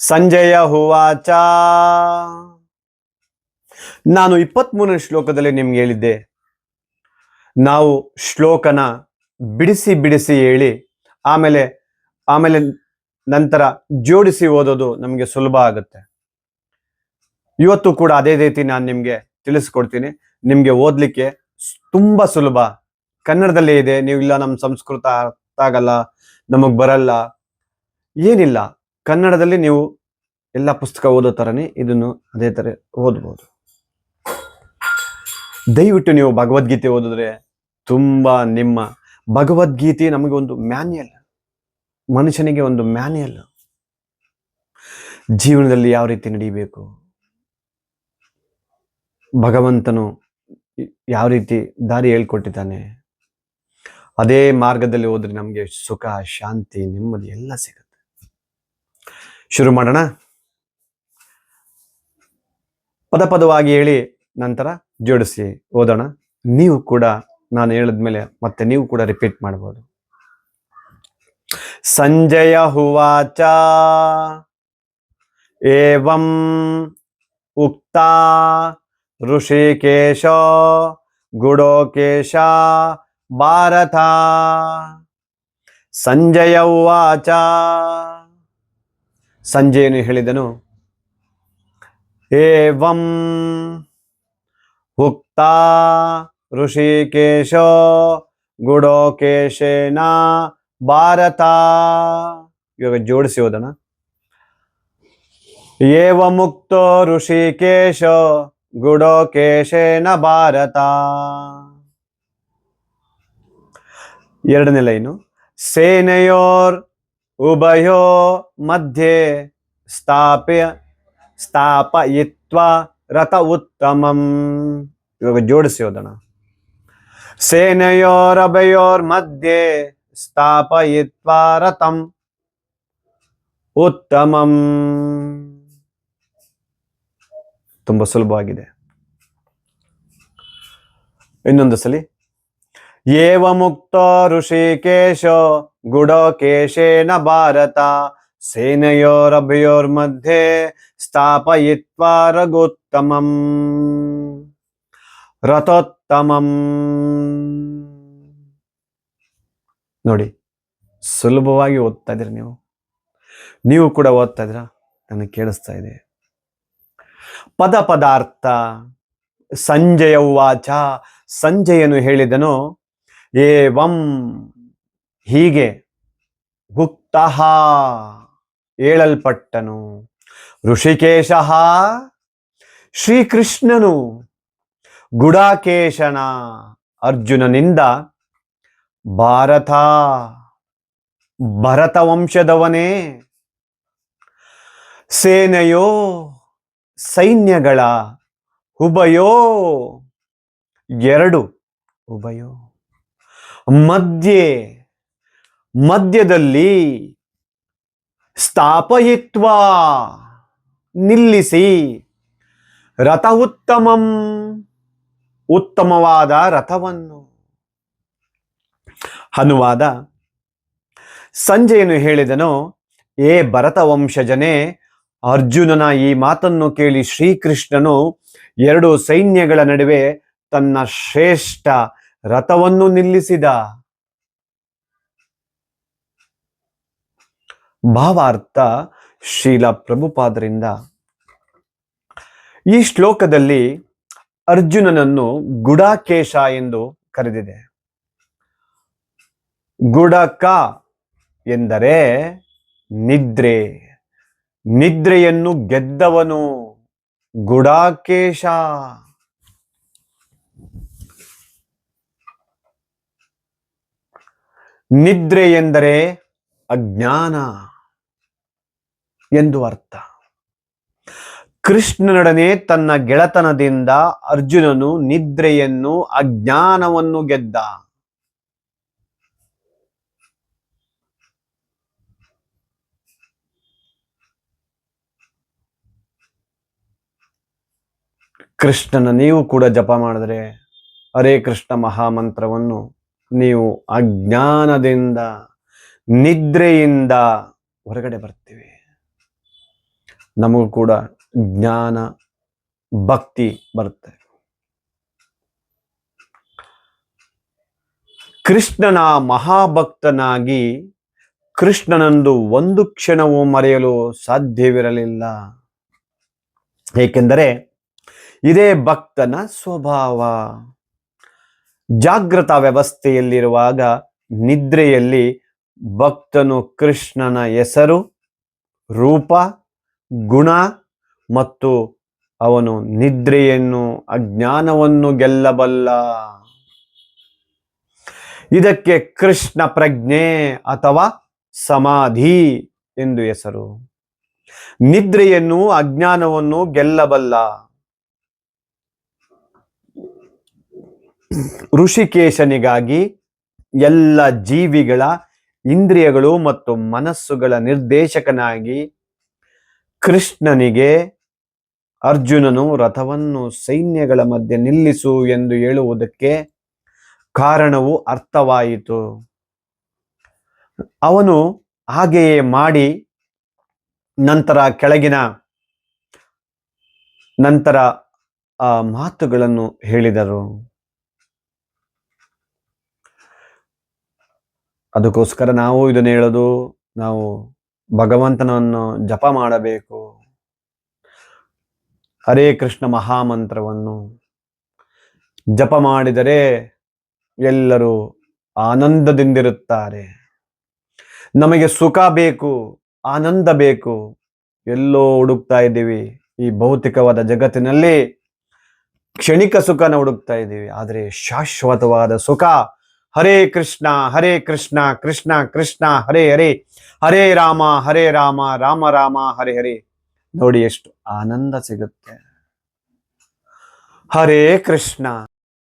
ಸಂಜಯ ಹುವಾಚ. ನಾನು 23ನೇ ಶ್ಲೋಕದಲ್ಲಿ ನಿಮ್ಗೆ ಹೇಳಿದ್ದೆ, ನಾವು ಶ್ಲೋಕನ ಬಿಡಿಸಿ ಬಿಡಿಸಿ ಹೇಳಿ ಆಮೇಲೆ ಆಮೇಲೆ ನಂತರ ಜೋಡಿಸಿ ಓದೋದು ನಮಗೆ ಸುಲಭ ಆಗುತ್ತೆ. ಇವತ್ತು ಕೂಡ ಅದೇ ರೀತಿ ನಾನು ನಿಮ್ಗೆ ತಿಳಿಸ್ಕೊಡ್ತೀನಿ. ನಿಮ್ಗೆ ಓದ್ಲಿಕ್ಕೆ ತುಂಬಾ ಸುಲಭ, ಕನ್ನಡದಲ್ಲೇ ಇದೆ. ನೀವು ಇಲ್ಲ ನಮ್ಮ ಸಂಸ್ಕೃತ ಅರ್ಥ ಆಗಲ್ಲ, ನಮಗ್ ಬರಲ್ಲ, ಏನಿಲ್ಲ, ಕನ್ನಡದಲ್ಲಿ ನೀವು ಎಲ್ಲ ಪುಸ್ತಕ ಓದೋ ತರನೇ ಇದನ್ನು ಅದೇ ತರ ಓದ್ಬೋದು. ದಯವಿಟ್ಟು ನೀವು ಭಗವದ್ಗೀತೆ ಓದಿದ್ರೆ ತುಂಬಾ ನಿಮ್ಮ ಭಗವದ್ಗೀತೆ ನಮಗೆ ಒಂದು ಮ್ಯಾನ್ಯಲ್, ಮನುಷ್ಯನಿಗೆ ಒಂದು ಮ್ಯಾನ್ಯಲ್, ಜೀವನದಲ್ಲಿ ಯಾವ ರೀತಿ ನಡೀಬೇಕು, ಭಗವಂತನು ಯಾವ ರೀತಿ ದಾರಿ ಹೇಳ್ಕೊಟ್ಟಿದ್ದಾನೆ, ಅದೇ ಮಾರ್ಗದಲ್ಲಿ ಹೋದ್ರೆ ನಮಗೆ ಸುಖ, ಶಾಂತಿ, ನೆಮ್ಮದಿ ಎಲ್ಲ ಸಿಗುತ್ತೆ. ಶುರು ಮಾಡೋಣ. ಪದ ಪದವಾಗಿ ಹೇಳಿ ನಂತರ ಜೋಡಿಸಿ ಓದೋಣ. ನೀವು ಕೂಡ ನಾನು ಹೇಳಿದ್ಮೇಲೆ ಮತ್ತೆ ನೀವು ಕೂಡ ರಿಪೀಟ್ ಮಾಡಬಹುದು. ಸಂಜಯ ಹುವಾಚ ಏವಂ ಉಕ್ತಾ ಋಷಿಕೇಶ ಗುಡೋಕೇಶ ಭಾರತ. ಸಂಜಯ ಉವಾಚ. ಸಂಜಯನು ಹೇಳಿದನು, ಏವಂ ಉಕ್ತಾ ಋಷಿಕೇಶ ಗುಡೋಕೇಶೇನ ಭಾರತ. ಇವಾಗ ಜೋಡಿಸಿ ಓದೋಣ. ಏವಮುಕ್ತೋ ಋಷಿಕೇಶ ಗುಡೋಕೇಶೇನ ಭಾರತ. ಎರಡನೇ ಲೈನು. ಸೇನೆಯೋರ್ ಉಭಯೋ ಮಧ್ಯೆ ಸ್ಥಾಪಯಿತ್ವಾ ರಥ ಉತ್ತಮಂ. ಇವಾಗ ಜೋಡಿಸಿ ಓದೋಣ. ಸೇನೆಯೋರಭಯೋರ್ ಮಧ್ಯೆ ಸ್ಥಾಪಯಿತ್ವಾ ರಥಂ ಉತ್ತಮಂ. ತುಂಬಾ ಸುಲಭವಾಗಿದೆ. ಇನ್ನೊಂದು ಸಲಿ. ಏವಮುಕ್ತೋ ಋಷಿಕೇಶ ಗುಡೋಕೇಶೇನ ಭಾರತ ಸೇನೆಯೋರಭಯೋರ್ ಮಧ್ಯೆ ಸ್ಥಾಪಯಿತ್ವಾ ರಘೋತ್ತಮಂ ರಥೋತ್ತಮಂ. ನೋಡಿ, ಸುಲಭವಾಗಿ ಓದ್ತಾ ಇದ್ದೀರಿ ನೀವು ಕೂಡ ಓದ್ತಾ ಇದ್ದೀರಾ, ನನಗೆ ಕೇಳಿಸ್ತಾ ಇದೆ. ಪದ ಪದಾರ್ಥ. ಸಂಜಯ ಉವಾಚ. ಸಂಜಯನು ಹೇಳಿದನು, ಏವಂ ಹೀಗೆ, ಉಕ್ತಃ ಹೇಳಲ್ಪಟ್ಟನು, ಋಷಿಕೇಶ ಶ್ರೀಕೃಷ್ಣನು, ಗುಡಾಕೇಶನ ಅರ್ಜುನನಿಂದ, ಭಾರತ ಭರತ ವಂಶದವನೇ, ಸೇನೆಯೋ ಸೈನ್ಯಗಳ, ಉಭಯೋ ಎರಡು, ಉಭಯೋ ಮಧ್ಯದಲ್ಲಿ, ಸ್ಥಾಪಯಿತ್ವಾ ನಿಲ್ಲಿಸಿ, ರಥ ಉತ್ತಮಂ ಉತ್ತಮವಾದ ರಥವನ್ನು. ಅನುವಾದ. ಸಂಜಯನು ಹೇಳಿದನು, ಏ ಭರತ ವಂಶಜನೇ, ಅರ್ಜುನನ ಈ ಮಾತನ್ನು ಕೇಳಿ ಶ್ರೀಕೃಷ್ಣನು ಎರಡು ಸೈನ್ಯಗಳ ನಡುವೆ ತನ್ನ ಶ್ರೇಷ್ಠ ರಥವನ್ನು ನಿಲ್ಲಿಸಿದ. ಭಾವಾರ್ಥ ಶ್ರೀಲ ಪ್ರಭುಪಾದರಿಂದ. ಈ ಶ್ಲೋಕದಲ್ಲಿ ಅರ್ಜುನನನ್ನು ಗುಡಾಕೇಶ ಎಂದು ಕರೆದಿದೆ. ಗುಡಕ ಎಂದರೆ ನಿದ್ರೆ, ನಿದ್ರೆಯನ್ನು ಗೆದ್ದವನು ಗುಡಾಕೇಶ. ನಿದ್ರೆ ಎಂದರೆ ಅಜ್ಞಾನ ಎಂದು ಅರ್ಥ. ಕೃಷ್ಣನೊಡನೆ ತನ್ನ ಗೆಳೆತನದಿಂದ ಅರ್ಜುನನು ನಿದ್ರೆಯನ್ನು, ಅಜ್ಞಾನವನ್ನು ಗೆದ್ದ. ಕೃಷ್ಣನ ನೀವು ಕೂಡ ಜಪ ಮಾಡಿದ್ರೆ, ಹರೇ ಕೃಷ್ಣ ಮಹಾಮಂತ್ರವನ್ನು ನೀವು ಅಜ್ಞಾನದಿಂದ, ನಿದ್ರೆಯಿಂದ ಹೊರಗಡೆ ಬರ್ತೀವಿ. ನಮಗೂ ಕೂಡ ಜ್ಞಾನ ಭಕ್ತಿ ಬರುತ್ತೆ. ಕೃಷ್ಣನ ಮಹಾಭಕ್ತನಾಗಿ ಕೃಷ್ಣನಂದು ಒಂದು ಕ್ಷಣವೂ ಮರೆಯಲು ಸಾಧ್ಯವಿರಲಿಲ್ಲ. ಏಕೆಂದರೆ ಇದೇ ಭಕ್ತನ ಸ್ವಭಾವ. ಜಾಗೃತ ವ್ಯವಸ್ಥೆಯಲ್ಲಿರುವಾಗ ನಿದ್ರೆಯಲ್ಲಿ ಭಕ್ತನು ಕೃಷ್ಣನ ಹೆಸರು, ರೂಪ, ಗುಣ ಮತ್ತು ಅವನು ನಿದ್ರೆಯನ್ನು, ಅಜ್ಞಾನವನ್ನು ಗೆಲ್ಲಬಲ್ಲ. ಇದಕ್ಕೆ ಕೃಷ್ಣ ಪ್ರಜ್ಞೆ ಅಥವಾ ಸಮಾಧಿ ಎಂದು ಹೆಸರು. ನಿದ್ರೆಯನ್ನು, ಅಜ್ಞಾನವನ್ನು ಗೆಲ್ಲಬಲ್ಲ. ಋಷಿಕೇಶನಿಗಾಗಿ ಎಲ್ಲ ಜೀವಿಗಳ ಇಂದ್ರಿಯಗಳು ಮತ್ತು ಮನಸ್ಸುಗಳ ನಿರ್ದೇಶಕನಾಗಿ ಕೃಷ್ಣನಿಗೆ ಅರ್ಜುನನು ರಥವನ್ನು ಸೈನ್ಯಗಳ ಮಧ್ಯೆ ನಿಲ್ಲಿಸು ಎಂದು ಹೇಳುವುದಕ್ಕೆ ಕಾರಣವು ಅರ್ಥವಾಯಿತು. ಅವನು ಹಾಗೆಯೇ ಮಾಡಿ ನಂತರ ಕೆಳಗಿನ ಆ ಮಾತುಗಳನ್ನು ಹೇಳಿದರು. ಅದಕ್ಕೋಸ್ಕರ ನಾವು ಇದನ್ನು ಹೇಳೋದು, ನಾವು ಭಗವಂತನನ್ನು ಜಪ ಮಾಡಬೇಕು. ಹರೇ ಕೃಷ್ಣ ಮಹಾಮಂತ್ರವನ್ನು ಜಪ ಮಾಡಿದರೆ ಎಲ್ಲರೂ ಆನಂದದಿಂದಿರುತ್ತಾರೆ. ನಮಗೆ ಸುಖ ಬೇಕು, ಆನಂದ ಬೇಕು, ಎಲ್ಲೋ ಹುಡುಕ್ತಾ ಇದ್ದೀವಿ. ಈ ಭೌತಿಕವಾದ ಜಗತ್ತಿನಲ್ಲಿ ಕ್ಷಣಿಕ ಸುಖನ ಹುಡುಕ್ತಾ ಇದ್ದೀವಿ, ಆದರೆ ಶಾಶ್ವತವಾದ ಸುಖ ಹರೇ ಕೃಷ್ಣ ಕೃಷ್ಣ ಕೃಷ್ಣ ಹರೇ ಹರೇ, ಹರೇ ರಾಮ ರಾಮ ರಾಮ ಹರೇ ಹರೇ. ನೋಡಿ ಎಷ್ಟು ಆನಂದ ಸಿಗುತ್ತೆ. ಹರೇ ಕೃಷ್ಣ.